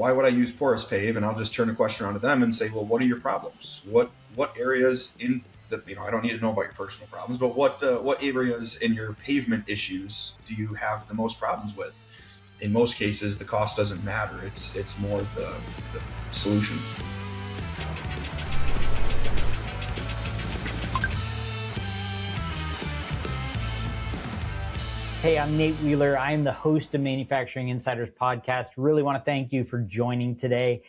why would I use porous pave? And I'll just turn the question around to them and say, well, what are your problems? What areas in the, I don't need to know about your personal problems, but what areas in your pavement issues do you have the most problems with? In most cases, the cost doesn't matter. It's more the solution. Hey, I'm Nate Wheeler. I am the host of Manufacturing Insiders Podcast. Really want to thank you for joining today.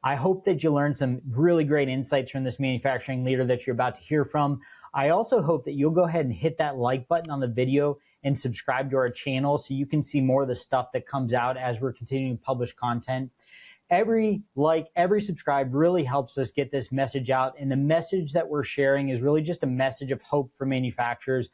I hope that you learned some really great insights from this manufacturing leader that you're about to hear from. I also hope that you'll go ahead and hit that like button on the video and subscribe to our channel so you can see more of the stuff that comes out as we're continuing to publish content. Every like, every subscribe really helps us get this message out. And the message that we're sharing is really just a message of hope for manufacturers.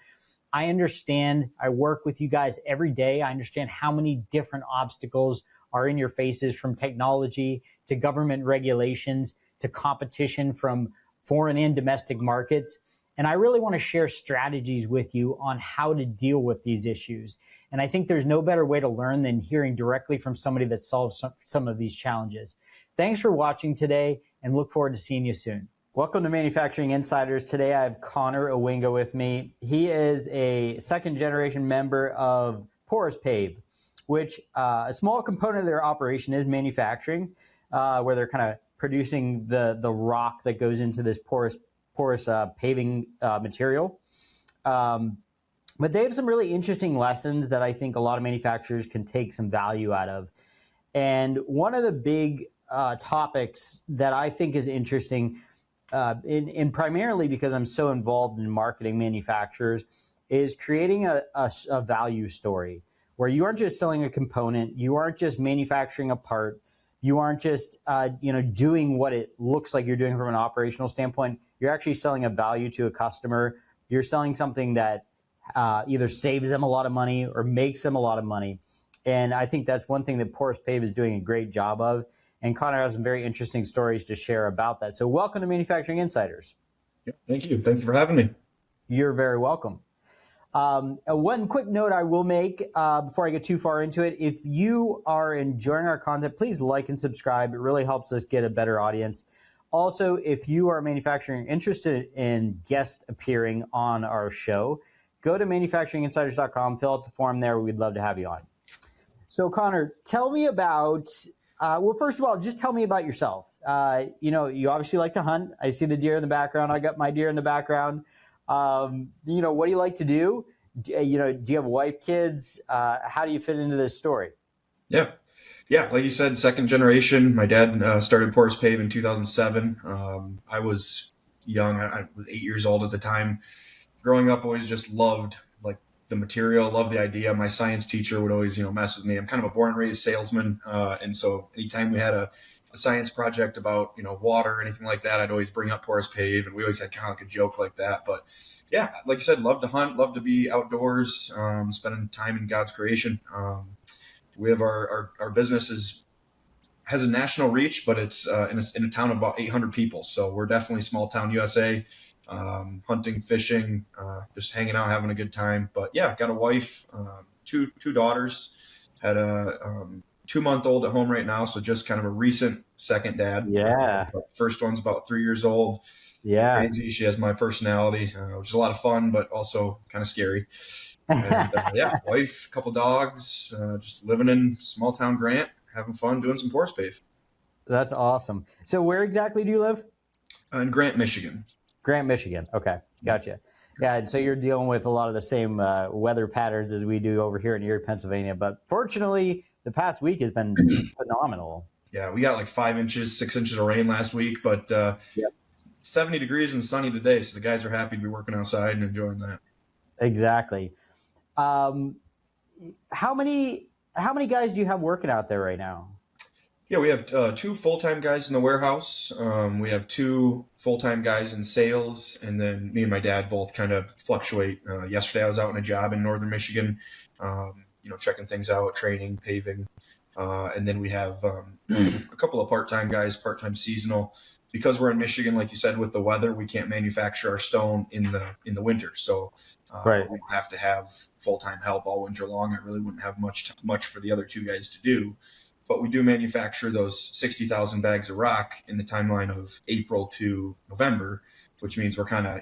I understand, I work with you guys every day. I understand how many different obstacles are in your faces, from technology to government regulations to competition from foreign and domestic markets. And I really want to share strategies with you on how to deal with these issues. And I think there's no better way to learn than hearing directly from somebody that solves some of these challenges. Thanks for watching today, and look forward to seeing you soon. Welcome to Manufacturing Insiders. Today I have Connor Ouwinga with me. He is a second generation member of Porous Pave, which a small component of their operation is manufacturing, where they're kind of producing the rock that goes into this porous paving material. But they have some really interesting lessons that I think a lot of manufacturers can take some value out of. And one of the big topics that I think is interesting, and primarily because I'm so involved in marketing manufacturers, is creating a value story where you aren't just selling a component, you aren't just manufacturing a part, you aren't just doing what it looks like you're doing from an operational standpoint. You're actually selling a value to a customer. You're selling something that either saves them a lot of money or makes them a lot of money. And I think that's one thing that Porous Pave is doing a great job of. And Connor has some very interesting stories to share about that. So welcome to Manufacturing Insiders. Yeah, thank you. Thank you for having me. You're very welcome. One quick note I will make before I get too far into it. If you are enjoying our content, please like and subscribe. It really helps us get a better audience. Also, if you are manufacturing interested in guest appearing on our show, go to manufacturinginsiders.com, fill out the form there. We'd love to have you on. So Connor, tell me about... well, first of all, just tell me about yourself. You obviously like to hunt. I see the deer in the background. I got my deer in the background. What do you like to do? Do you have a wife, kids? How do you fit into this story? Yeah. Like you said, second generation. My dad started Porous Pave in 2007. I was young. I was 8 years old at the time. Growing up, always just loved the material, love the idea. My science teacher would always, mess with me. I'm kind of a born and raised salesman. And so anytime we had a science project about, water or anything like that, I'd always bring up Porous Pave, and we always had kind of like a joke like that. But yeah, like you said, love to hunt, love to be outdoors, spending time in God's creation. We have our business has a national reach, but it's in a town of about 800 people. So we're definitely small town USA. Hunting, fishing, just hanging out, having a good time. But yeah, got a wife, two daughters, had a 2-month-old at home right now. So just kind of a recent second dad. Yeah. First one's about 3 years old. Yeah. Crazy. She has my personality, which is a lot of fun, but also kind of scary. And, wife, couple dogs, just living in small town Grant, having fun, doing some Porous Pave. That's awesome. So where exactly do you live? In Grant, Michigan. Grant, Michigan. Okay, gotcha. Yeah, and so you're dealing with a lot of the same weather patterns as we do over here in Erie, Pennsylvania. But fortunately, the past week has been phenomenal. Yeah, we got like 5 inches, 6 inches of rain last week, but 70 degrees and sunny today. So the guys are happy to be working outside and enjoying that. Exactly. How many guys do you have working out there right now? Yeah, we have 2 full-time guys in the warehouse. We have 2 full-time guys in sales, and then me and my dad both kind of fluctuate. Yesterday I was out on a job in northern Michigan, checking things out, training, paving. And then we have a couple of part-time guys, part-time seasonal. Because we're in Michigan, like you said, with the weather, we can't manufacture our stone in the winter. So right. We don't have to have full-time help all winter long. I really wouldn't have much for the other 2 guys to do. but we do manufacture those 60,000 bags of rock in the timeline of April to November, which means we're kind of,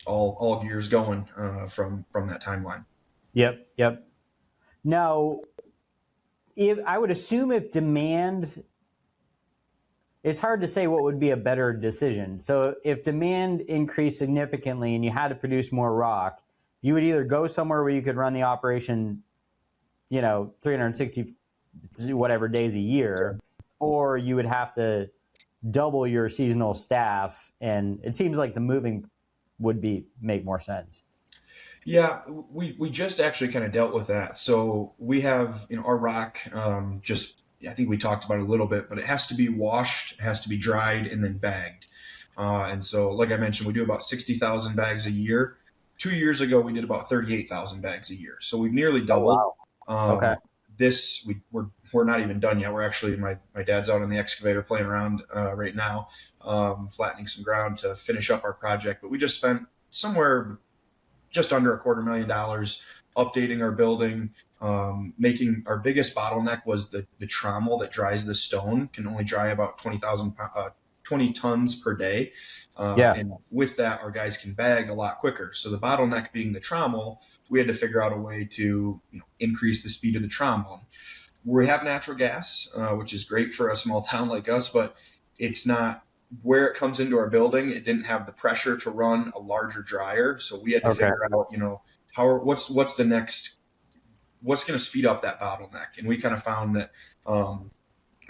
all gears going from that timeline. Yep. Now, if I would assume if demand, it's hard to say what would be a better decision. So if demand increased significantly and you had to produce more rock, you would either go somewhere where you could run the operation, 360 whatever days a year, or you would have to double your seasonal staff. And it seems like the moving would make more sense. Yeah, we just actually kind of dealt with that. So we have, our rock, I think we talked about it a little bit, but it has to be washed, it has to be dried, and then bagged. And so, like I mentioned, we do about 60,000 bags a year. 2 years ago, we did about 38,000 bags a year. So we've nearly doubled. Oh, wow. Okay. We're not even done yet. We're actually, my dad's out on the excavator playing around right now, flattening some ground to finish up our project. But we just spent somewhere just under $250,000 updating our building, making our biggest bottleneck was the trommel that dries the stone can only dry about 20 tons per day. And with that, our guys can bag a lot quicker. So the bottleneck being the trommel, we had to figure out a way to increase the speed of the trommel. We have natural gas, which is great for a small town like us, but it's not where it comes into our building. It didn't have the pressure to run a larger dryer. So we had to figure out, what's the next, what's going to speed up that bottleneck. And we kind of found that,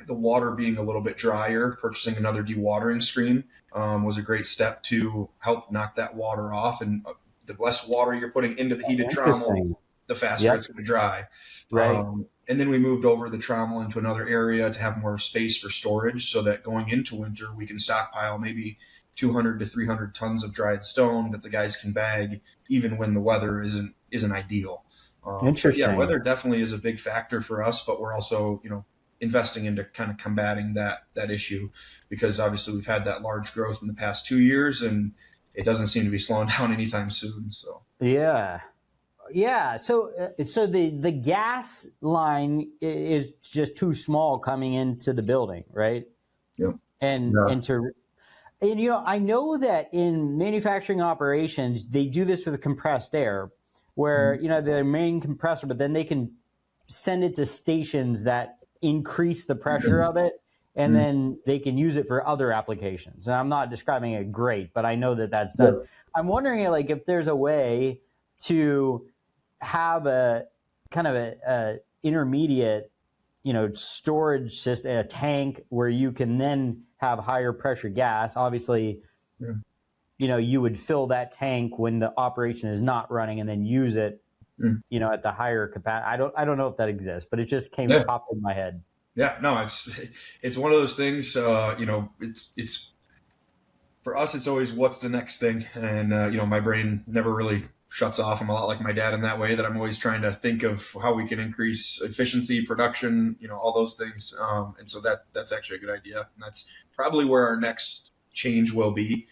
the water being a little bit drier, purchasing another dewatering screen was a great step to help knock that water off. And the less water you're putting into the heated trommel, the faster it's going to dry. Right. And then we moved over the trommel into another area to have more space for storage so that going into winter, we can stockpile maybe 200 to 300 tons of dried stone that the guys can bag even when the weather isn't ideal. Interesting. So yeah, weather definitely is a big factor for us, but we're also, investing into kind of combating that issue because obviously we've had that large growth in the past 2 years and it doesn't seem to be slowing down anytime soon. So yeah. So the gas line is just too small coming into the building, right? Yep. And I know that in manufacturing operations they do this with compressed air, where the main compressor, but then they can send it to stations that increase the pressure of it, and then they can use it for other applications. And I'm not describing it great, but I know that that's done. Yeah. I'm wondering, if there's a way to have a kind of a intermediate, storage system, a tank where you can then have higher pressure gas. Obviously, you would fill that tank when the operation is not running and then use it at the higher capacity. I don't know if that exists, but it just popped in my head. Yeah, no, it's one of those things. It's for us. It's always what's the next thing, and my brain never really shuts off. I'm a lot like my dad in that way, that I'm always trying to think of how we can increase efficiency, production, all those things. And so that's actually a good idea, and that's probably where our next change will be.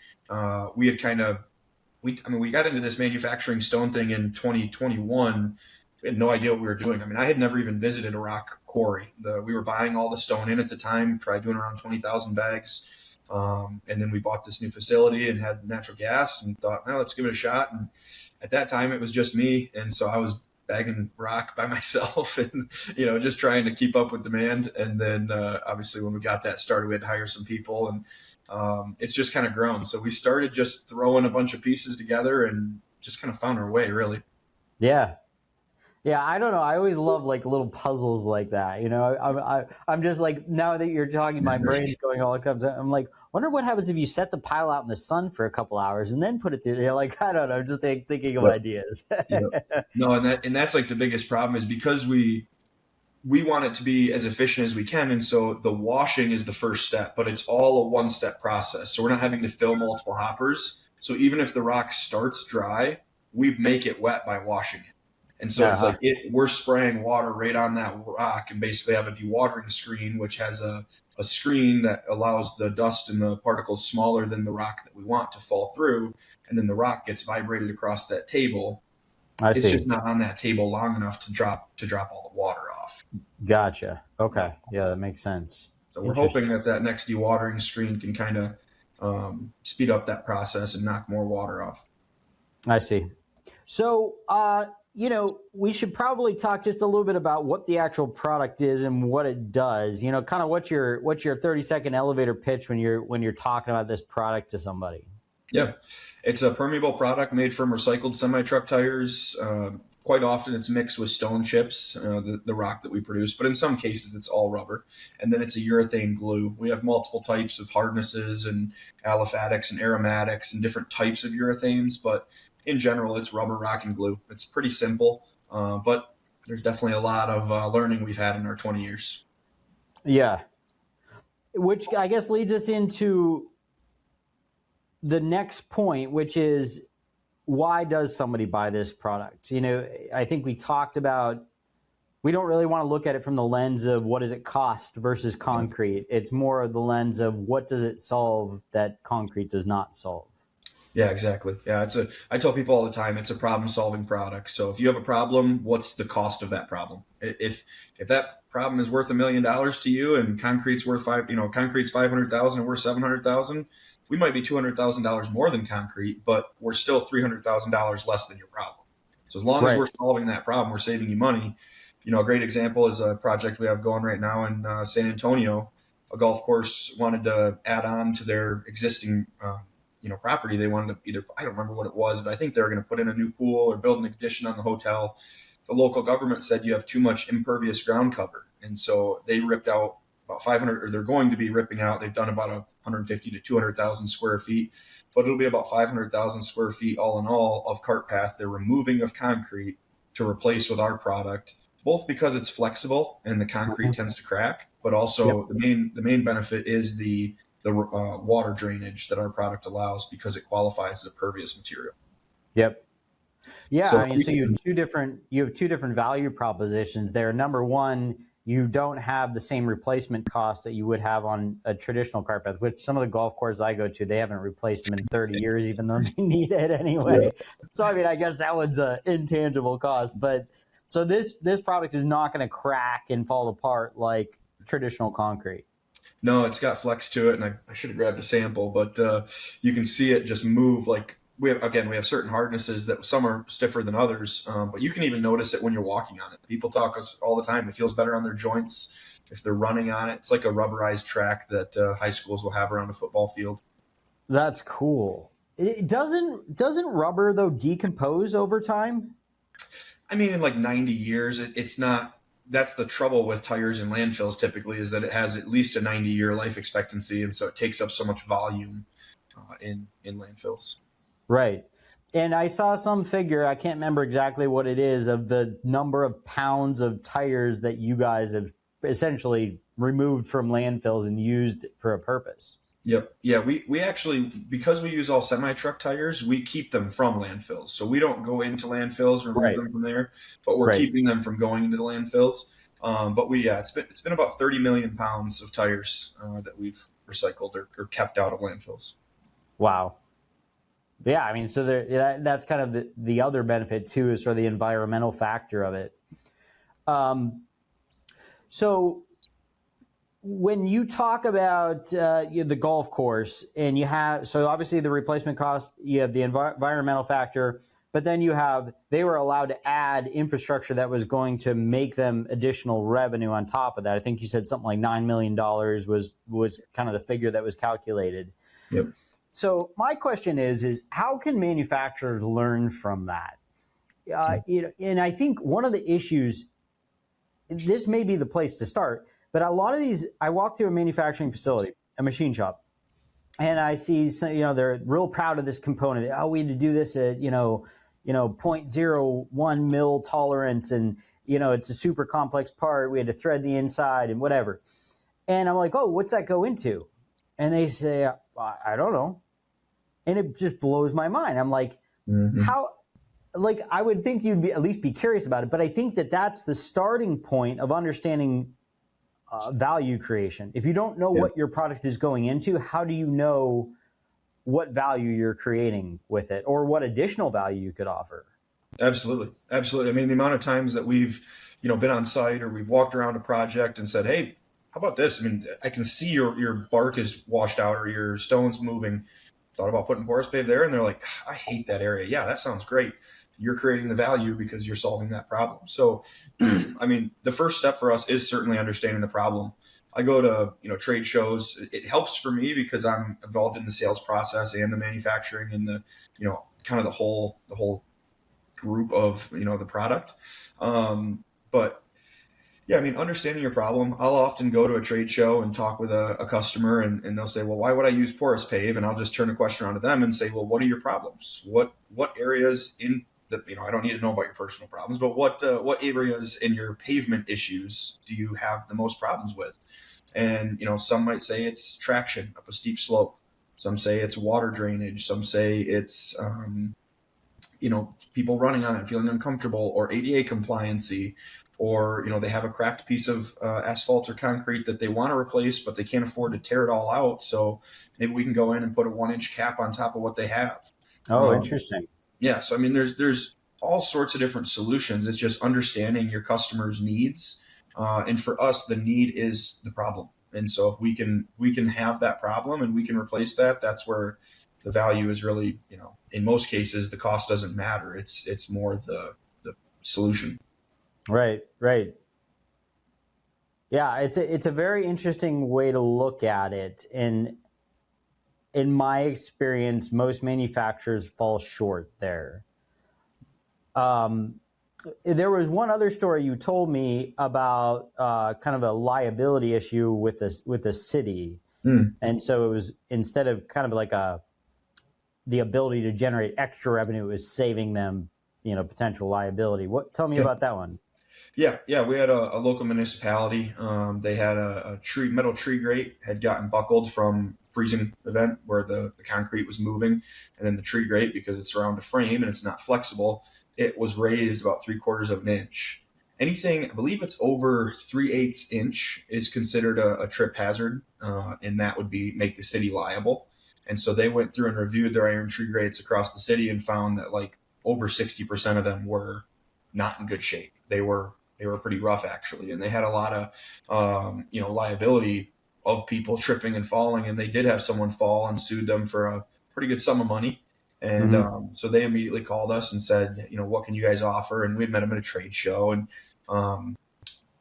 We got into this manufacturing stone thing in 2021. We had no idea what we were doing. I had never even visited a rock quarry. We were buying all the stone in at the time, probably doing around 20,000 bags. And then we bought this new facility and had natural gas and thought, let's give it a shot. And at that time, it was just me. And so I was bagging rock by myself and, just trying to keep up with demand. And then obviously when we got that started, we had to hire some people, and it's just kind of grown. So we started just throwing a bunch of pieces together and just kind of found our way, really. Yeah. Yeah, I don't know. I always love little puzzles like that. I'm just now that you're talking, my brain's going all it comes. I'm wonder what happens if you set the pile out in the sun for a couple hours and then put it through. I don't know. I'm just thinking of ideas. No, and that's the biggest problem is because we want it to be as efficient as we can. And so the washing is the first step, but it's all a one-step process. So we're not having to fill multiple hoppers. So even if the rock starts dry, we make it wet by washing it. And so it's we're spraying water right on that rock and basically have a dewatering screen, which has a screen that allows the dust and the particles smaller than the rock that we want to fall through. And then the rock gets vibrated across that table. It's just not on that table long enough to drop all the water off. Gotcha. Okay. Yeah, that makes sense. So we're hoping Interesting. that that next dewatering screen can kind of speed up that process and knock more water off. I see. So, we should probably talk just a little bit about what the actual product is and what it does. Kind of what's your 30-second elevator pitch when you're talking about this product to somebody. Yeah, it's a permeable product made from recycled semi-truck tires. Quite often it's mixed with stone chips, the rock that we produce, but in some cases it's all rubber. And then it's a urethane glue. We have multiple types of hardnesses and aliphatics and aromatics and different types of urethanes, but in general it's rubber, rock, and glue. It's pretty simple, but there's definitely a lot of learning we've had in our 20 years. Yeah. Which I guess leads us into the next point, which is, why does somebody buy this product? I think we talked about, we don't really want to look at it from the lens of what does it cost versus concrete. It's more of the lens of what does it solve that concrete does not solve. Yeah, exactly. Yeah, I tell people all the time, it's a problem-solving product. So if you have a problem, what's the cost of that problem? If that problem is worth $1 million to you and concrete's worth concrete's 500,000 and we're 700,000, we might be $200,000 more than concrete, but we're still $300,000 less than your problem. So as long as Right. we're solving that problem, we're saving you money. A great example is a project we have going right now in San Antonio. A golf course wanted to add on to their existing property. They wanted to either, I don't remember what it was, but I think they were going to put in a new pool or build an addition on the hotel. The local government said you have too much impervious ground cover. And so they ripped out about 500, or they're going to be ripping out. They've done about 150 to 200,000 square feet, but it'll be about 500,000 square feet all in all of cart path they're removing of concrete to replace with our product, both because it's flexible and the concrete tends to crack, but also the main benefit is the water drainage that our product allows because it qualifies as a pervious material. Yep. Yeah, So I mean, so you have two different value propositions there. Number one, you don't have the same replacement costs that you would have on a traditional cart path, which some of the golf courses I go to, they haven't replaced them in 30 years, even though they need it anyway. So, I mean, I guess that one's an intangible cost. But so this product is not going to crack and fall apart like traditional concrete. no, it's got flex to it, and I should have grabbed a sample, but you can see it just move. Like we have certain hardnesses that some are stiffer than others, but you can even notice it when you're walking on it. People talk us all the time. It feels better on their joints if they're running on it. It's like a rubberized track that high schools will have around a football field. That's cool. It doesn't rubber though decompose over time? I mean, in like 90 years, it's not. That's the trouble with tires in landfills typically, is that it has at least a 90-year life expectancy, and so it takes up so much volume in landfills. Right. And I saw some figure, I can't remember exactly what it is, of the number of pounds of tires that you guys have essentially removed from landfills and used for a purpose. Yep. Yeah, we actually, because we use all semi-truck tires, we keep them from landfills. So we don't go into landfills, remove Right. them from there, but we're Right. keeping them from going into the landfills. But it's been about 30 million pounds of tires that we've recycled or kept out of landfills. Wow. Yeah, I mean, so that's kind of the other benefit too, is sort of the environmental factor of it. So when you talk about the golf course, and so obviously the replacement cost, you have the environmental factor, but then they were allowed to add infrastructure that was going to make them additional revenue on top of that. I think you said something like $9 million was kind of the figure that was calculated. Yep. So my question is how can manufacturers learn from that? And I think one of the issues, this may be the place to start, but a lot of these, I walk through a manufacturing facility, a machine shop, and I see, they're real proud of this component. Oh, we had to do this at, 0.01 mil tolerance, and, it's a super complex part. We had to thread the inside and whatever. And I'm like, oh, what's that go into? And they say, I don't know. And it just blows my mind. I'm like, how, like, I would think you'd at least be curious about it, but I think that's the starting point of understanding value creation. If you don't know what your product is going into, how do you know what value you're creating with it, or what additional value you could offer? Absolutely. I mean, the amount of times that we've been on site or we've walked around a project and said, hey, how about this? I mean, I can see your bark is washed out or your stone's moving. Thought about putting porous pave there, and they're like, I hate that area. Yeah, that sounds great. You're creating the value because you're solving that problem. So, I mean, the first step for us is certainly understanding the problem. I go to trade shows. It helps for me because I'm involved in the sales process and the manufacturing and the kind of the whole group of the product. But yeah, I mean, understanding your problem, I'll often go to a trade show and talk with a customer, and they'll say, well, why would I use porous pave? And I'll just turn a question around to them and say, well, what are your problems? What areas in the, I don't need to know about your personal problems, but what areas in your pavement issues do you have the most problems with? And, some might say it's traction up a steep slope. Some say it's water drainage. Some say it's, people running on it, feeling uncomfortable, or ADA compliancy, or they have a cracked piece of asphalt or concrete that they want to replace, but they can't afford to tear it all out. So maybe we can go in and put a 1-inch cap on top of what they have. Oh, interesting. Yeah. So I mean, there's all sorts of different solutions. It's just understanding your customer's needs, and for us, the need is the problem. And so if we can have that problem and we can replace that, that's where the value is really, in most cases, the cost doesn't matter. It's more the solution. Right. Yeah, it's a very interesting way to look at it. And in my experience, most manufacturers fall short there. There was one other story you told me about kind of a liability issue with the city. And so it was, instead of kind of like the ability to generate extra revenue, it was saving them, potential liability. Tell me about that one. Yeah. We had a local municipality. They had a metal tree grate had gotten buckled from freezing event where the concrete was moving, and then the tree grate, because it's around a frame and it's not flexible, it was raised about 3/4 of an inch. Anything, I believe it's over 3/8 inch is considered a trip hazard, and that would make the city liable. And so they went through and reviewed their iron tree grates across the city and found that like over 60% of them were not in good shape. They were pretty rough actually, and they had a lot of liability of people tripping and falling, and they did have someone fall and sued them for a pretty good sum of money. And so they immediately called us and said, what can you guys offer? And we had met them at a trade show, and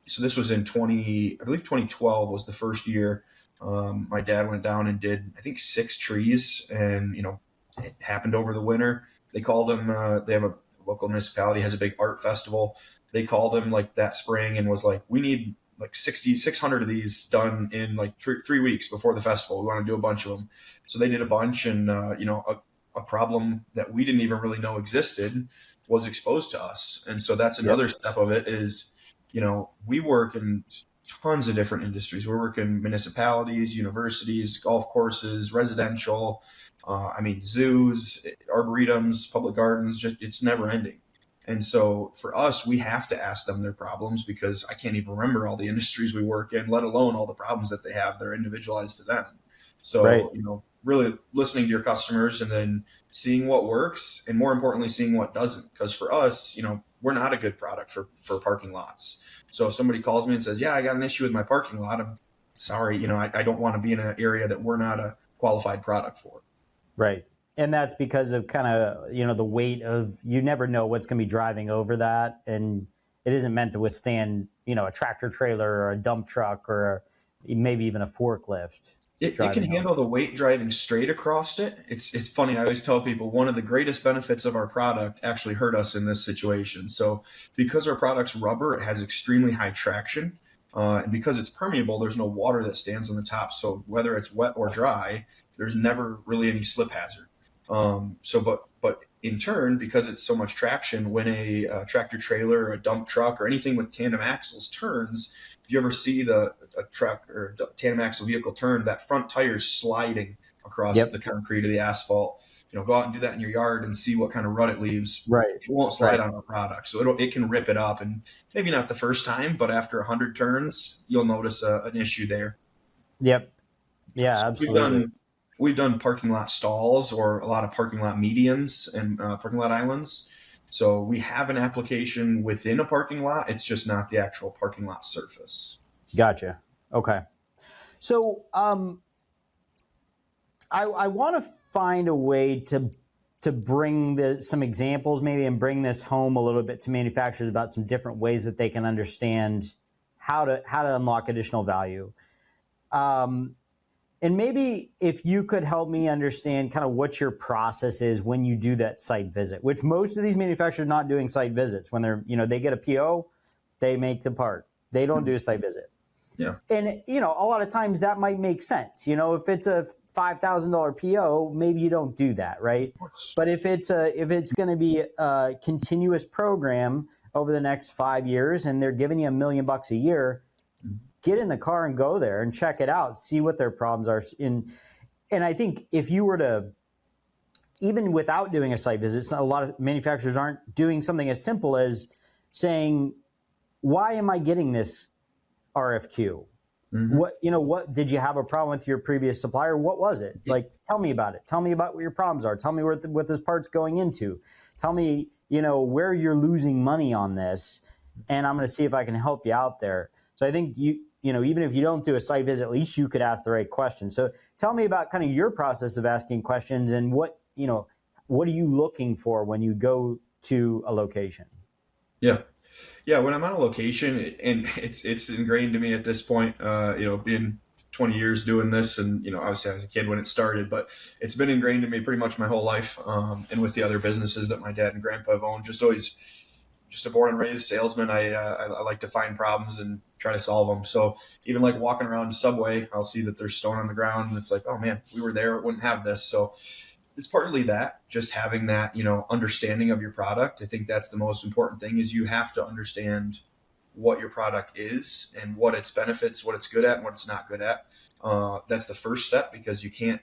so this was in 2012 was the first year. My dad went down and did, I think, 6 trees, and it happened over the winter. They called them. They have a local municipality has a big art festival. They called them like that spring and was like, we need like 600 of these done in like 3 weeks before the festival. We want to do a bunch of them. So they did a bunch, and a problem that we didn't even really know existed was exposed to us. And so that's another step of it is, we work in tons of different industries. We work in municipalities, universities, golf courses, residential, zoos, arboretums, public gardens, it's never ending. And so for us, we have to ask them their problems, because I can't even remember all the industries we work in, let alone all the problems that they have that are individualized to them. So, really listening to your customers and then seeing what works, and more importantly, seeing what doesn't. Because for us, we're not a good product for parking lots. So if somebody calls me and says, yeah, I got an issue with my parking lot, I'm sorry, I don't want to be in an area that we're not a qualified product for. Right. And that's because of kind of, the weight of, you never know what's going to be driving over that. And it isn't meant to withstand, a tractor trailer or a dump truck or maybe even a forklift. It can handle the weight driving straight across it. It's funny. I always tell people one of the greatest benefits of our product actually hurt us in this situation. So because our product's rubber, it has extremely high traction. And because it's permeable, there's no water that stands on the top. So whether it's wet or dry, there's never really any slip hazard. But in turn, because it's so much traction, when a tractor trailer or a dump truck or anything with tandem axles turns, if you ever see a truck or tandem axle vehicle turn, that front tire's sliding across the concrete or the asphalt. Go out and do that in your yard and see what kind of rut it leaves. Right. It won't slide on our product. So it can rip it up, and maybe not the first time, but after 100 turns, you'll notice an issue there. Yep. Yeah, so absolutely. We've done parking lot stalls or a lot of parking lot medians and parking lot islands. So we have an application within a parking lot. It's just not the actual parking lot surface. Gotcha. Okay. So I want to find a way to bring some examples maybe and bring this home a little bit to manufacturers about some different ways that they can understand how to unlock additional value. And maybe if you could help me understand kind of what your process is when you do that site visit, which most of these manufacturers are not doing site visits. When they're, they get a PO, they make the part. They don't do a site visit. Yeah. And, a lot of times that might make sense. If it's a $5,000 PO, maybe you don't do that, right? But if it's going to be a continuous program over the next 5 years and they're giving you $1 million a year, get in the car and go there and check it out, see what their problems are. And I think if you were to, even without doing a site visit, a lot of manufacturers aren't doing something as simple as saying, why am I getting this RFQ? Mm-hmm. What did you have a problem with your previous supplier? What was it? Like, tell me about it. Tell me about what your problems are. Tell me what this part's going into. Tell me, where you're losing money on this, and I'm going to see if I can help you out there. So I think even if you don't do a site visit, at least you could ask the right questions. So tell me about kind of your process of asking questions and what are you looking for when you go to a location? Yeah. Yeah, when I'm on a location, and it's ingrained to me at this point, being 20 years doing this, and obviously I was a kid when it started, but it's been ingrained to me pretty much my whole life, and with the other businesses that my dad and grandpa have owned, just a born and raised salesman. I like to find problems and try to solve them. So even like walking around Subway, I'll see that there's stone on the ground, and it's like, oh man, we were there, it wouldn't have this. So it's partly that, just having that, understanding of your product. I think that's the most important thing, is you have to understand what your product is and what its benefits, what it's good at and what it's not good at. That's the first step, because you can't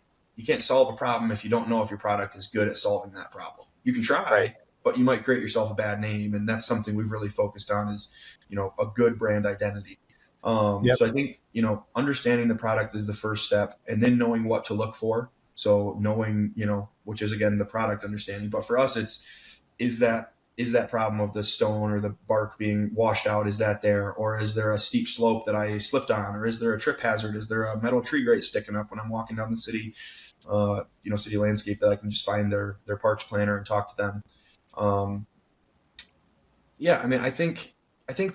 solve a problem if you don't know if your product is good at solving that problem. You can try, right, but you might create yourself a bad name. And that's something we've really focused on, is, a good brand identity. Yep. So I think, understanding the product is the first step, and then knowing what to look for. So knowing, which is again the product understanding, but for us, is that problem of the stone or the bark being washed out, is that there, or is there a steep slope that I slipped on, or is there a trip hazard? Is there a metal tree grate sticking up when I'm walking down the city, city landscape, that I can just find their parts planner and talk to them. I think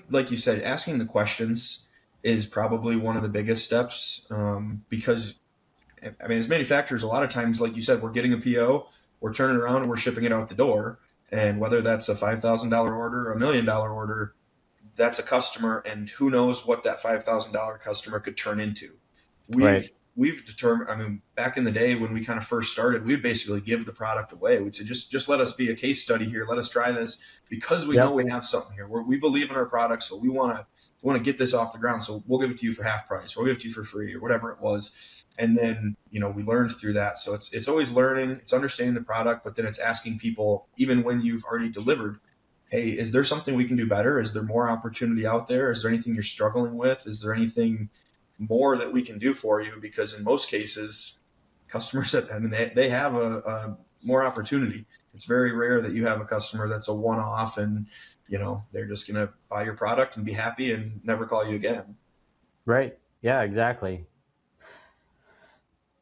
like you said, asking the questions is probably one of the biggest steps, because as manufacturers, a lot of times, like you said, we're getting a PO, we're turning around and we're shipping it out the door. And whether that's a $5,000 order or $1 million order, that's a customer, and who knows what that $5,000 customer could turn into. We've determined, back in the day when we kind of first started, we'd basically give the product away. We'd say, just let us be a case study here. Let us try this, because we know we have something here. We believe in our product, so we want to get this off the ground. So we'll give it to you for half price, or we'll give it to you for free, or whatever it was. And then, we learned through that. So it's always learning, it's understanding the product, but then it's asking people, even when you've already delivered, hey, is there something we can do better? Is there more opportunity out there? Is there anything you're struggling with? Is there anything more that we can do for you? Because in most cases, customers, they have a more opportunity. It's very rare that you have a customer that's a one-off and, they're just going to buy your product and be happy and never call you again. Right. Yeah, exactly.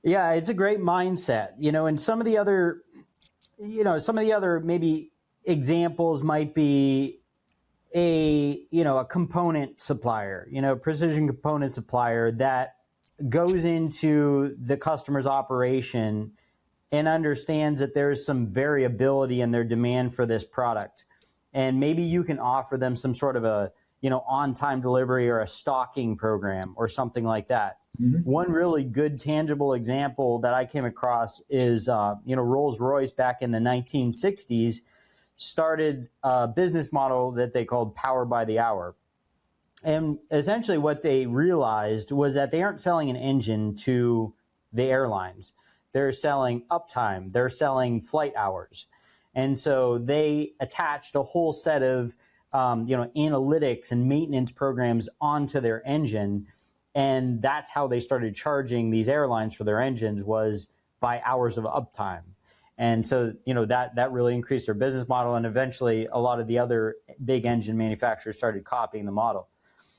Yeah, it's a great mindset, and some of the other maybe examples might be a component supplier, precision component supplier that goes into the customer's operation and understands that there's some variability in their demand for this product. And maybe you can offer them some sort of a, on-time delivery or a stocking program or something like that. Mm-hmm. One really good tangible example that I came across is, Rolls-Royce back in the 1960s started a business model that they called Power by the Hour. And essentially what they realized was that they aren't selling an engine to the airlines. They're selling uptime. They're selling flight hours. And so they attached a whole set of analytics and maintenance programs onto their engine. And that's how they started charging these airlines for their engines, was by hours of uptime. And so, that really increased their business model. And eventually a lot of the other big engine manufacturers started copying the model.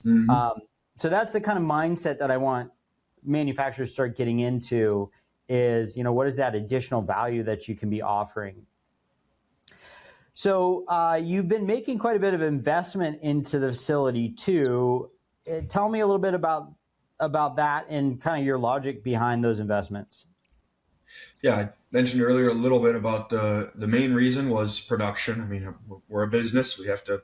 Mm-hmm. So that's the kind of mindset that I want manufacturers to start getting into is, what is that additional value that you can be offering? So you've been making quite a bit of investment into the facility too. Tell me a little bit about that and kind of your logic behind those investments. Yeah, I mentioned earlier a little bit about the main reason was production. I mean, we're a business. We have to,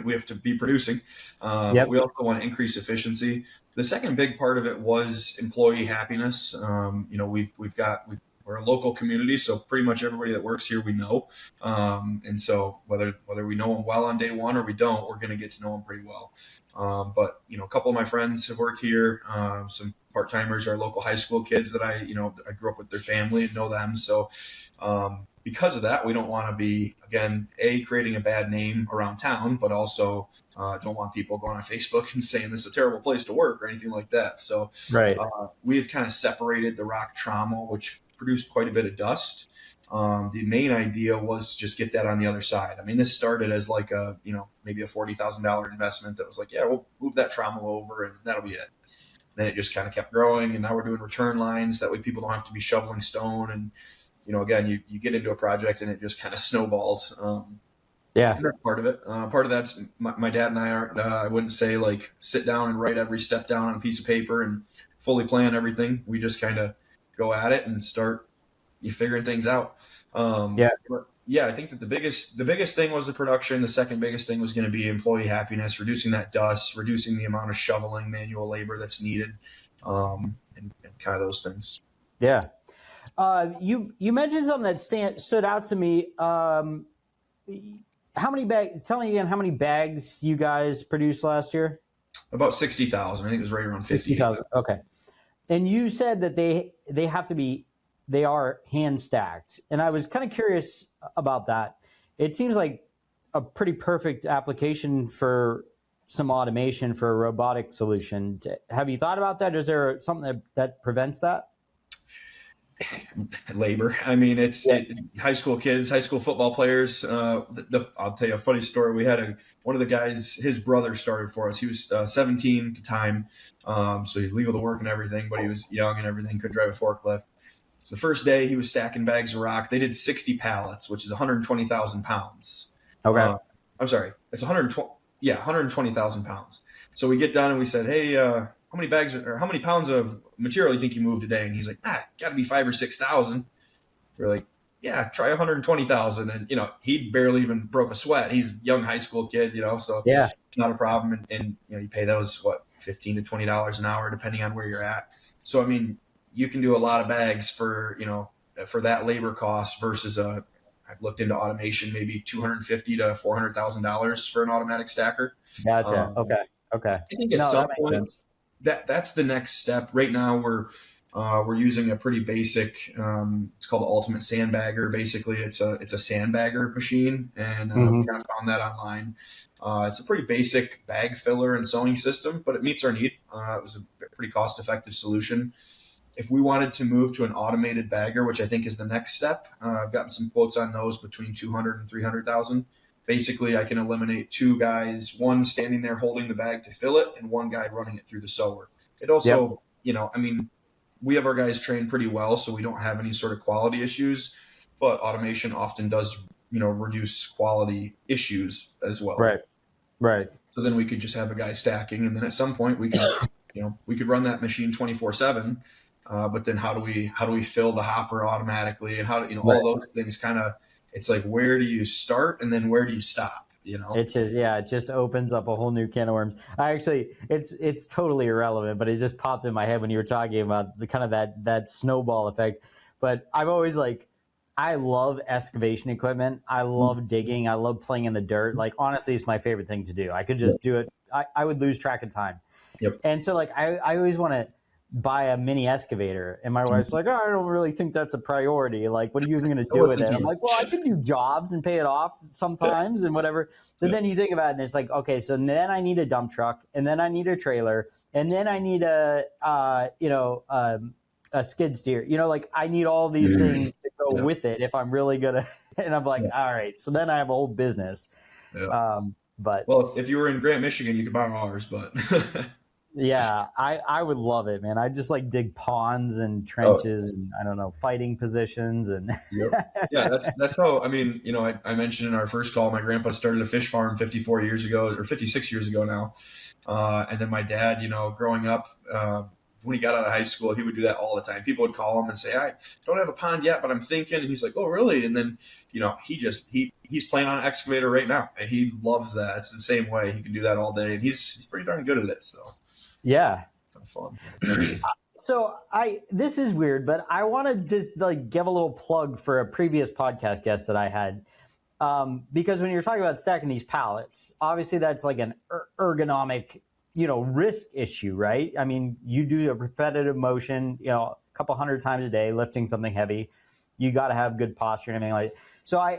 we have to be producing, but we also want to increase efficiency. The second big part of it was employee happiness. We're a local community, so pretty much everybody that works here we know, and so whether we know them well on day one or we don't, we're going to get to know them pretty well. But a couple of my friends have worked here. Some part-timers are local high school kids that I grew up with their family and know them. So because of that, we don't want to be, again, creating a bad name around town, but also don't want people going on Facebook and saying this is a terrible place to work or anything like that. So we had kind of separated the rock trauma, which produced quite a bit of dust. The main idea was to just get that on the other side. I mean, this started as like maybe a $40,000 investment that was like, yeah, we'll move that trauma over and that'll be it. Then it just kind of kept growing, and now we're doing return lines. That way people don't have to be shoveling stone. And, again, you get into a project and it just kind of snowballs. That's part of it. Part of that's my dad and I aren't, I wouldn't say like sit down and write every step down on a piece of paper and fully plan everything. We just kind of go at it and start figuring things out. I think that the biggest thing was the production. The second biggest thing was going to be employee happiness, reducing that dust, reducing the amount of shoveling, manual labor that's needed, and kind of those things. Yeah. You mentioned something that stood out to me. How many bags? Tell me again how many bags you guys produced last year. About 60,000. I think it was right around 50,000. Okay. And you said that they are hand stacked. And I was kind of curious about that. It seems like a pretty perfect application for some automation for a robotic solution. Have you thought about that? Is there something that prevents that? Labor. I mean, high school kids, high school football players. I'll tell you a funny story. We had one of the guys, his brother started for us. He was 17 at the time. So he's legal to work and everything, but he was young and everything, couldn't drive a forklift. So the first day he was stacking bags of rock. They did 60 pallets, which is 120,000 pounds. Okay. I'm sorry. It's 120,000 pounds. So we get done and we said, hey, how many pounds of material do you think you moved today? And he's like, got to be 5,000 or 6,000. We're like, yeah, try 120,000. And, he barely even broke a sweat. He's a young high school kid, so it's not a problem. And you pay those, $15 to $20 an hour, depending on where you're at. So, I mean, you can do a lot of bags for that labor cost versus I've looked into automation, maybe $250,000 to $400,000 for an automatic stacker. Gotcha. Okay. I think at some point that's the next step. Right now we're using a pretty basic, it's called the Ultimate Sandbagger. Basically it's a sandbagger machine, and we kind of found that online. It's a pretty basic bag filler and sewing system, but it meets our need. It was a pretty cost effective solution. If we wanted to move to an automated bagger, which I think is the next step, I've gotten some quotes on those between 200 and 300,000. Basically, I can eliminate two guys, one standing there holding the bag to fill it, and one guy running it through the sewer. It also, we have our guys trained pretty well, so we don't have any sort of quality issues. But automation often does, reduce quality issues as well. Right. So then we could just have a guy stacking, and then at some point we could run that machine 24/7. But then how do we fill the hopper automatically, and how all those things kind of, it's like, where do you start and then where do you stop? It just opens up a whole new can of worms. It's totally irrelevant, but it just popped in my head when you were talking about the kind of that snowball effect. But I've always I love excavation equipment. I love digging. I love playing in the dirt. Like, honestly, it's my favorite thing to do. I could just do it. I would lose track of time. Yep. And so I always want to buy a mini excavator, and my wife's like, I don't really think that's a priority. Like, what are you even going to do with it? I'm like, well, I can do jobs and pay it off sometimes and whatever. But then you think about it, and it's like, okay, so then I need a dump truck, and then I need a trailer, and then I need a skid steer. I need all these things to go go with it if I'm really gonna. And I'm like, all right. So then I have a whole business. Yeah. But Well, if you were in Grant, Michigan, you could borrow ours, but yeah, I would love it, man. I just like dig ponds and oh, trenches and I don't know, fighting positions and yep. Yeah, that's how. I mean, I mentioned in our first call, my grandpa started a fish farm 54 years ago or 56 years ago now, and then my dad, growing up, when he got out of high school, he would do that all the time. People would call him and say, "I don't have a pond yet, but I'm thinking." And he's like, "Oh, really?" And then, he's playing on an excavator right now, and he loves that. It's the same way. He can do that all day, and he's pretty darn good at it. So yeah. it's fun. So this is weird, but I want to just like give a little plug for a previous podcast guest that I had. Because when you're talking about stacking these pallets, obviously that's like an ergonomic, risk issue, right? I mean, you do a repetitive motion, a couple hundred times a day, lifting something heavy. You got to have good posture and everything like that. So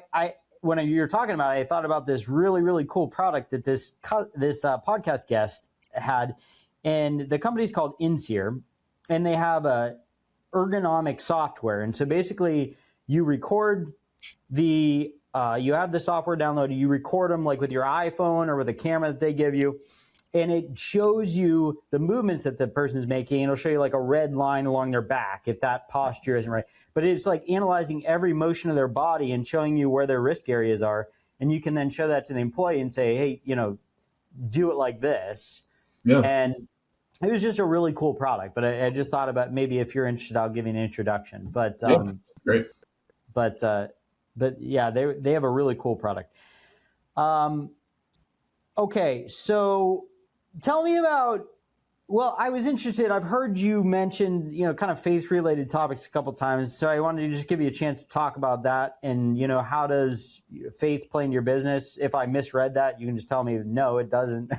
when you're talking about it, I thought about this really, really cool product that this podcast guest had, and the company's called Inseer, and they have a ergonomic software. And so basically, you record you have the software downloaded, you record them like with your iPhone or with a camera that they give you, and it shows you the movements that the person's making. It'll show you like a red line along their back if that posture isn't right. But it's like analyzing every motion of their body and showing you where their risk areas are. And you can then show that to the employee and say, hey, do it like this. Yeah. And it was just a really cool product. But I just thought about maybe if you're interested, I'll give you an introduction. But Yeah, great. But yeah, they have a really cool product. Okay, so tell me about. Well, I was interested. I've heard you mention, kind of faith-related topics a couple of times. So I wanted to just give you a chance to talk about that. And, how does faith play in your business? If I misread that, you can just tell me, no, it doesn't.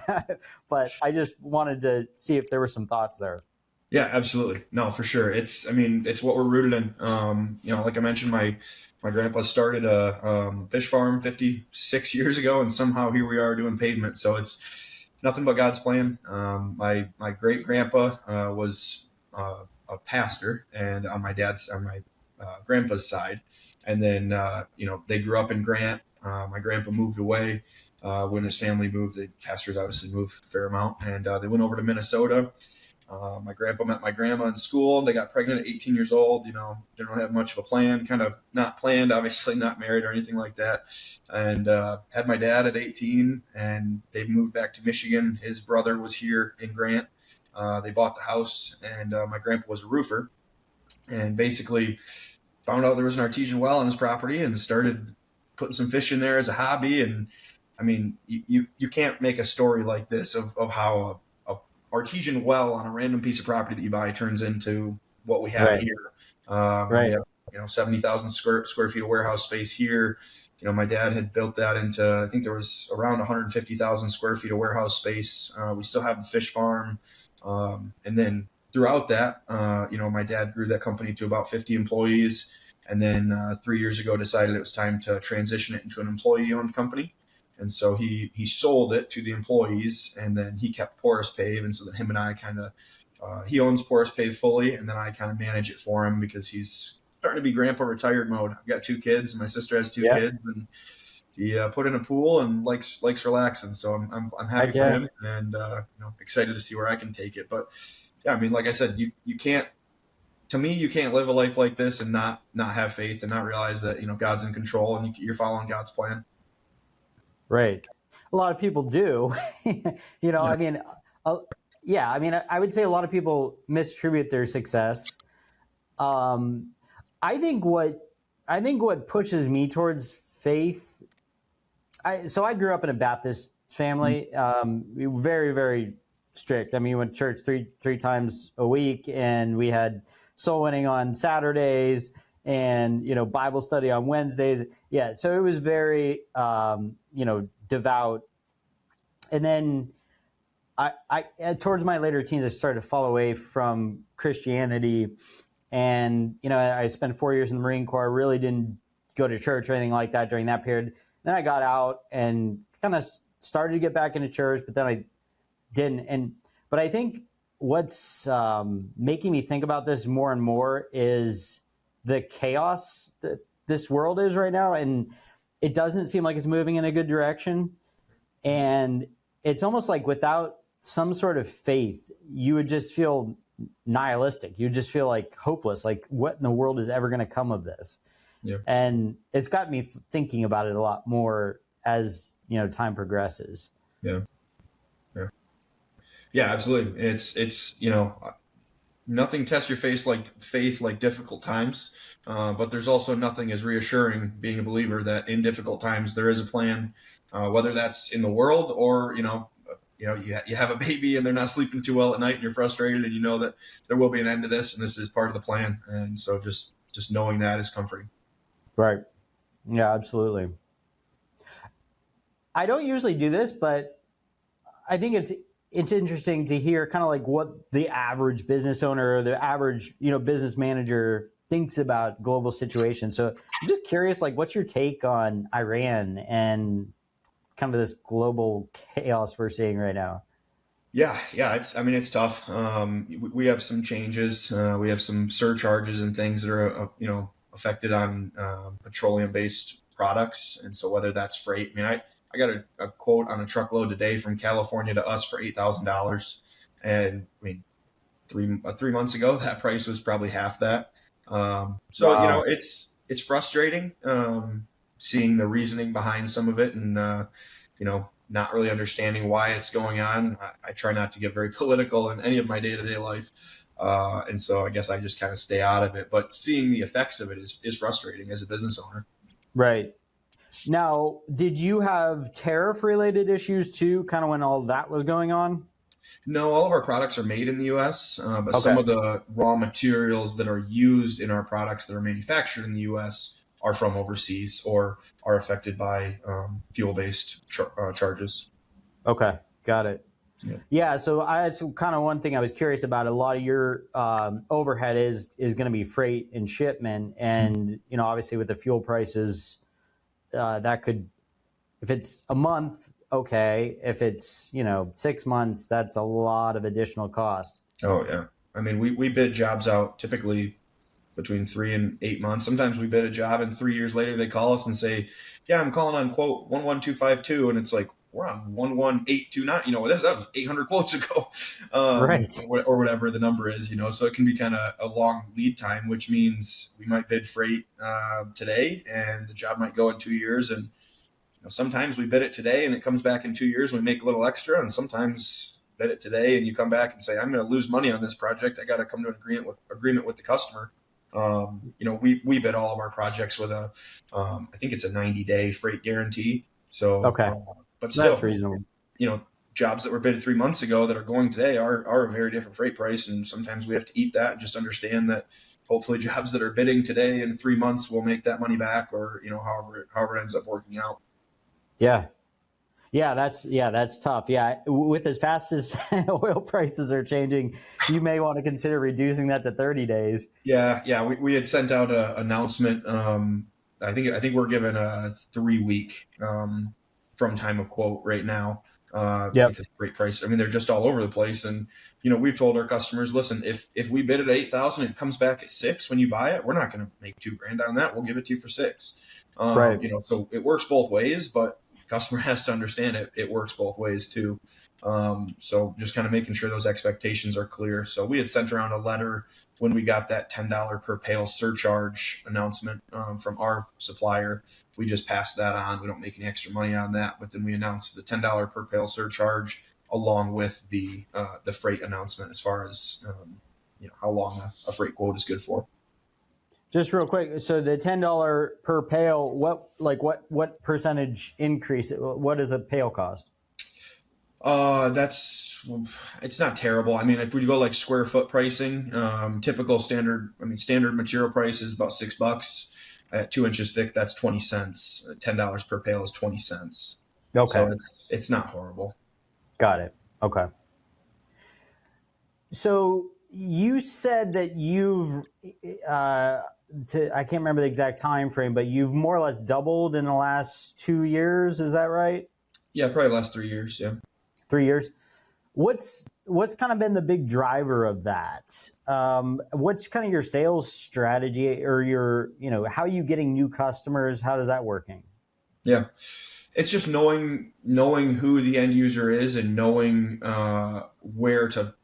But I just wanted to see if there were some thoughts there. Yeah, absolutely. No, for sure. It's what we're rooted in. Like I mentioned, my grandpa started a fish farm 56 years ago, and somehow here we are doing pavement. So it's nothing but God's plan. My great grandpa was a pastor, and on my grandpa's side, and then they grew up in Grant. My grandpa moved away when his family moved. The pastors obviously moved a fair amount, and they went over to Minnesota. My grandpa met my grandma in school. They got pregnant at 18 years old. Didn't really have much of a plan, kind of not planned, obviously not married or anything like that. And had my dad at 18, and they moved back to Michigan. His brother was here in Grant. They bought the house, and my grandpa was a roofer, and basically found out there was an artesian well on his property and started putting some fish in there as a hobby. And I mean, you can't make a story like this of how artesian well on a random piece of property that you buy turns into what we have here. Right. We have 70,000 square feet of warehouse space here. My dad had built that into, I think there was around 150,000 square feet of warehouse space. We still have the fish farm. And then throughout that, my dad grew that company to about 50 employees. And then 3 years ago decided it was time to transition it into an employee-owned company. And so he sold it to the employees, and then he kept Porous Pave. And so then him and I kind of, he owns Porous Pave fully, and then I kind of manage it for him because he's starting to be grandpa retired mode. I've got 2 kids, and my sister has 2 kids, and he put in a pool and likes relaxing. So I'm happy for him, and excited to see where I can take it. But yeah, I mean, like I said, you can't. To me, you can't live a life like this and not have faith and not realize that God's in control and you're following God's plan. Right. A lot of people do. Yeah. I mean, I would say a lot of people misattribute their success. I think what pushes me towards faith. So I grew up in a Baptist family. We were very, very strict. I mean, we went to church three times a week, and we had soul winning on Saturdays, and Bible study on Wednesdays. Yeah, so it was very devout. And then I towards my later teens, I started to fall away from Christianity, and I spent 4 years in the Marine Corps. I really didn't go to church or anything like that during that period. Then I got out and kind of started to get back into church, but then I didn't. But I think what's making me think about this more and more is the chaos that this world is right now, and it doesn't seem like it's moving in a good direction. And it's almost like without some sort of faith, you would just feel nihilistic. You just feel like hopeless, like what in the world is ever going to come of this? Yeah. And it's got me thinking about it a lot more as, time progresses. Yeah. Yeah. Yeah, absolutely. It's, nothing tests your faith like difficult times. But there's also nothing as reassuring being a believer that in difficult times there is a plan, whether that's in the world or, you have a baby and they're not sleeping too well at night and you're frustrated and you know that there will be an end to this and this is part of the plan. And so just knowing that is comforting. Right. Yeah, absolutely. I don't usually do this, but I think it's interesting to hear kind of like what the average business owner or the average, business manager thinks about global situations. So I'm just curious, like, what's your take on Iran and kind of this global chaos we're seeing right now? Yeah, it's tough. We have some changes. We have some surcharges and things that are, affected on petroleum-based products. And so whether that's freight, I got a quote on a truckload today from California to us for $8,000. And 3 months ago, that price was probably half that. Wow. It's frustrating seeing the reasoning behind some of it and, not really understanding why it's going on. I try not to get very political in any of my day-to-day life. And so I guess I just kind of stay out of it. But seeing the effects of it is frustrating as a business owner. Right. Now, did you have tariff-related issues too, kind of when all that was going on? No, all of our products are made in the U.S., but some of the raw materials that are used in our products that are manufactured in the U.S. are from overseas or are affected by fuel-based charges. Okay, got it. Yeah, so that's kind of one thing I was curious about. A lot of your overhead is going to be freight and shipment, and obviously with the fuel prices, that could, if it's a month, okay. If it's 6 months, that's a lot of additional cost. Oh yeah, we bid jobs out typically between 3 and 8 months. Sometimes we bid a job and 3 years later they call us and say, yeah, I'm calling on quote 11252, and it's like, we're on 11829. That was 800 quotes ago, right, or whatever the number is. So it can be kind of a long lead time, which means we might bid freight today, and the job might go in 2 years. And sometimes we bid it today, and it comes back in 2 years, and we make a little extra. And sometimes bid it today, and you come back and say, I'm going to lose money on this project. I got to come to an agreement with the customer. We bid all of our projects with I think it's a 90-day freight guarantee. So okay. But still, that's reasonable. Jobs that were bid 3 months ago that are going today are a very different freight price, and sometimes we have to eat that and just understand that hopefully jobs that are bidding today in 3 months will make that money back, or however it ends up working out. Yeah, that's tough. Yeah, with as fast as oil prices are changing, you may want to consider reducing that to 30 days. Yeah, we had sent out an announcement. I think we're given a 3-week from time of quote right now, because freight price. They're just all over the place, and we've told our customers, listen, if we bid at 8,000 and it comes back at 6 when you buy it, we're not going to make $2,000 on that. We'll give it to you for 6. Right. So it works both ways, but the customer has to understand it works both ways too. So just kind of making sure those expectations are clear. So we had sent around a letter when we got that $10 per pail surcharge announcement from our supplier. We just passed that on. We don't make any extra money on that, but then we announced the $10 per pail surcharge along with the freight announcement as far as how long a freight quote is good for. Just real quick, so the $10 per pail, what percentage increase? What is the pail cost? It's not terrible. If we go like square foot pricing, typical standard material price is about $6. At 2 inches thick, that's 20 cents. $10 per pail is 20 cents. Okay. So it's not horrible. Got it. Okay. So you said that you've, I can't remember the exact time frame, but you've more or less doubled in the last 2 years. Is that right? Yeah, probably the last 3 years. Yeah. 3 years. What's kind of been the big driver of that? What's kind of your sales strategy, or how are you getting new customers? How does that working? Yeah. It's just knowing who the end user is and knowing where to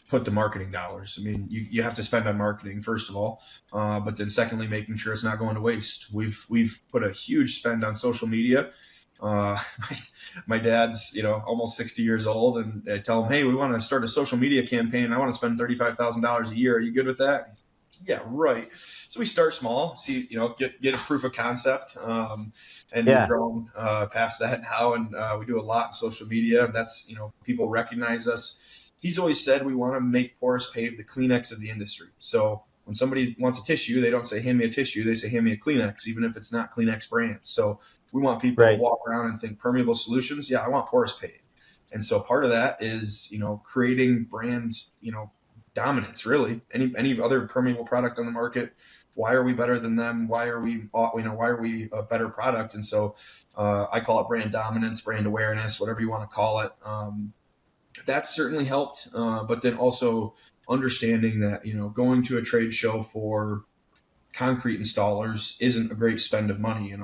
put the marketing dollars. I mean, you have to spend on marketing first of all, but then secondly, making sure it's not going to waste. We've put a huge spend on social media. Uh, my dad's almost 60 years old, and I tell him, hey, we want to start a social media campaign. I want to spend $35,000 a year. Are you good with that? Yeah, right. So we start small, see, get a proof of concept, and we've grown past that now, and we do a lot in social media, and that's, people recognize us. He's always said we want to make porous pave the Kleenex of the industry. So when somebody wants a tissue, they don't say, hand me a tissue, they say, hand me a Kleenex, even if it's not Kleenex brand. So we want people to walk around and think permeable solutions. Yeah, I want porous pave. And so part of that is, creating brand, dominance, really. Any other permeable product on the market, why are we better than them? Why are we a better product? And so I call it brand dominance, brand awareness, whatever you want to call it. That certainly helped. But then also understanding that, going to a trade show for concrete installers isn't a great spend of money.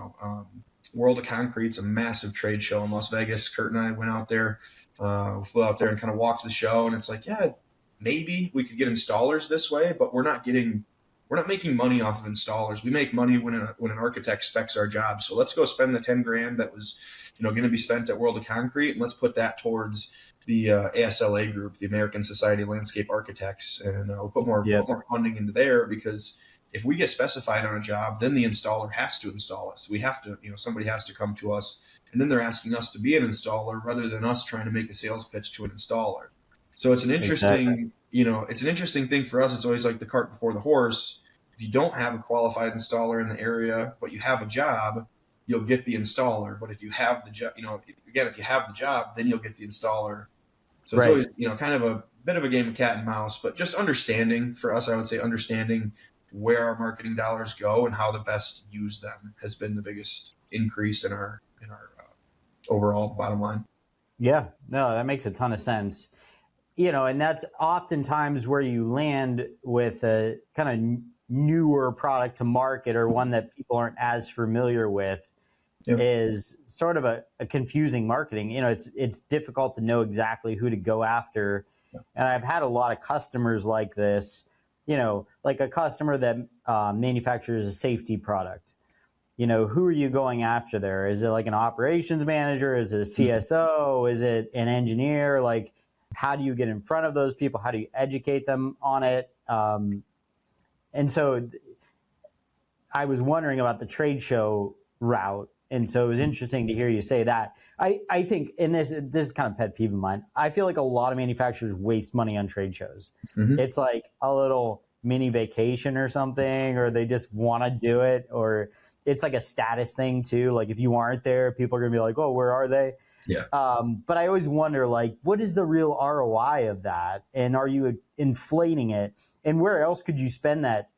World of Concrete's a massive trade show in Las Vegas. Kurt and I went out there. We flew out there and kind of walked the show, and it's like, yeah, maybe we could get installers this way, but we're not making money off of installers. We make money when an architect specs our job. So let's go spend the 10 grand that was, going to be spent at World of Concrete, and let's put that towards the ASLA group, the American Society of Landscape Architects, and we'll put more funding into there, because if we get specified on a job, then the installer has to install us. We have to, somebody has to come to us, and then they're asking us to be an installer rather than us trying to make a sales pitch to an installer. So it's an interesting, it's an interesting thing for us. It's always like the cart before the horse. If you don't have a qualified installer in the area, but you have a job, you'll get the installer. But if you have the job, if you have the job, then you'll get the installer. So it's always, kind of a bit of a game of cat and mouse, but just understanding for us, I would say understanding where our marketing dollars go and how to best use them has been the biggest increase in our overall bottom line. Yeah, no, that makes a ton of sense. And that's oftentimes where you land with a kind of newer product to market, or one that people aren't as familiar with, is sort of a confusing marketing. It's difficult to know exactly who to go after. And I've had a lot of customers like this, like a customer that manufactures a safety product. Who are you going after there? Is it like an operations manager? Is it a CSO? Is it an engineer? Like, how do you get in front of those people? How do you educate them on it? And so I was wondering about the trade show route. And so it was interesting to hear you say that. I think, and this is kind of pet peeve of mine, I feel like a lot of manufacturers waste money on trade shows. Mm-hmm. It's like a little mini vacation or something, or they just want to do it, or it's like a status thing too. Like if you aren't there, people are going to be like, oh, where are they? Yeah. But I always wonder, like, what is the real ROI of that? And are you inflating it? And where else could you spend that,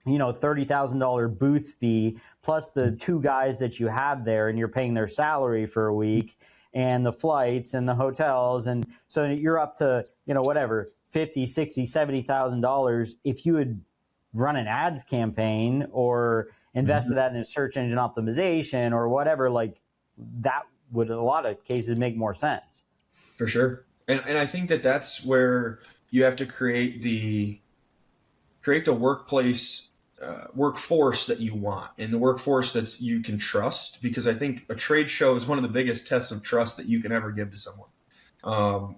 $30,000 booth fee plus the two guys that you have there, and you're paying their salary for a week and the flights and the hotels. And so you're up to, whatever, $50,000, $60,000, $70,000. If you had run an ads campaign or invested that in a search engine optimization or whatever, like that would in a lot of cases make more sense. For sure. And I think that's where you have to create the workforce that you want, and the workforce that you can trust, because I think a trade show is one of the biggest tests of trust that you can ever give to someone.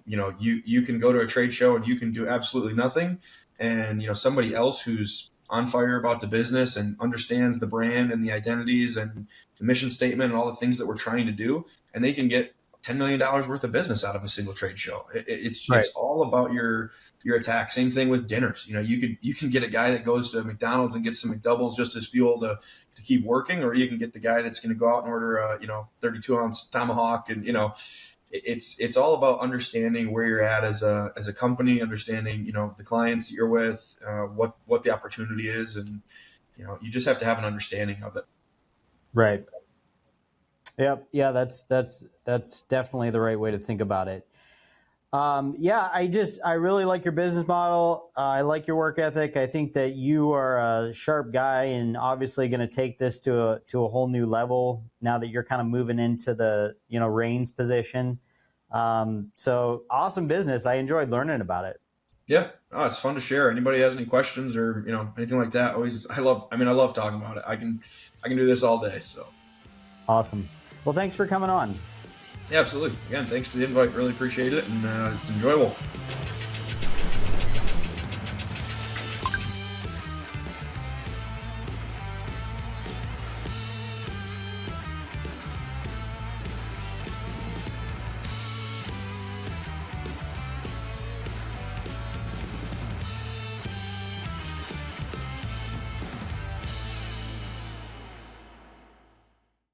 You can go to a trade show and you can do absolutely nothing, and somebody else who's on fire about the business and understands the brand and the identities and the mission statement and all the things that we're trying to do, and they can get $10 million worth of business out of a single trade show. It's all about your attack. Same thing with dinners. You can get a guy that goes to McDonald's and gets some McDoubles just as fuel to keep working, or you can get the guy that's going to go out and order a 32-ounce tomahawk. And it's all about understanding where you're at as a company, understanding the clients that you're with, what the opportunity is, and you just have to have an understanding of it. Right. Yep. Yeah, that's definitely the right way to think about it. Yeah, I really like your business model. I like your work ethic. I think that you are a sharp guy and obviously going to take this to a whole new level now that you're kind of moving into the, reins position. So awesome business. I enjoyed learning about it. Yeah, oh, it's fun to share. Anybody has any questions or anything like that? I love talking about it. I can do this all day. So Awesome. Well, thanks for coming on. yeah, absolutely. Again, thanks for the invite. Really appreciate it, and it's enjoyable.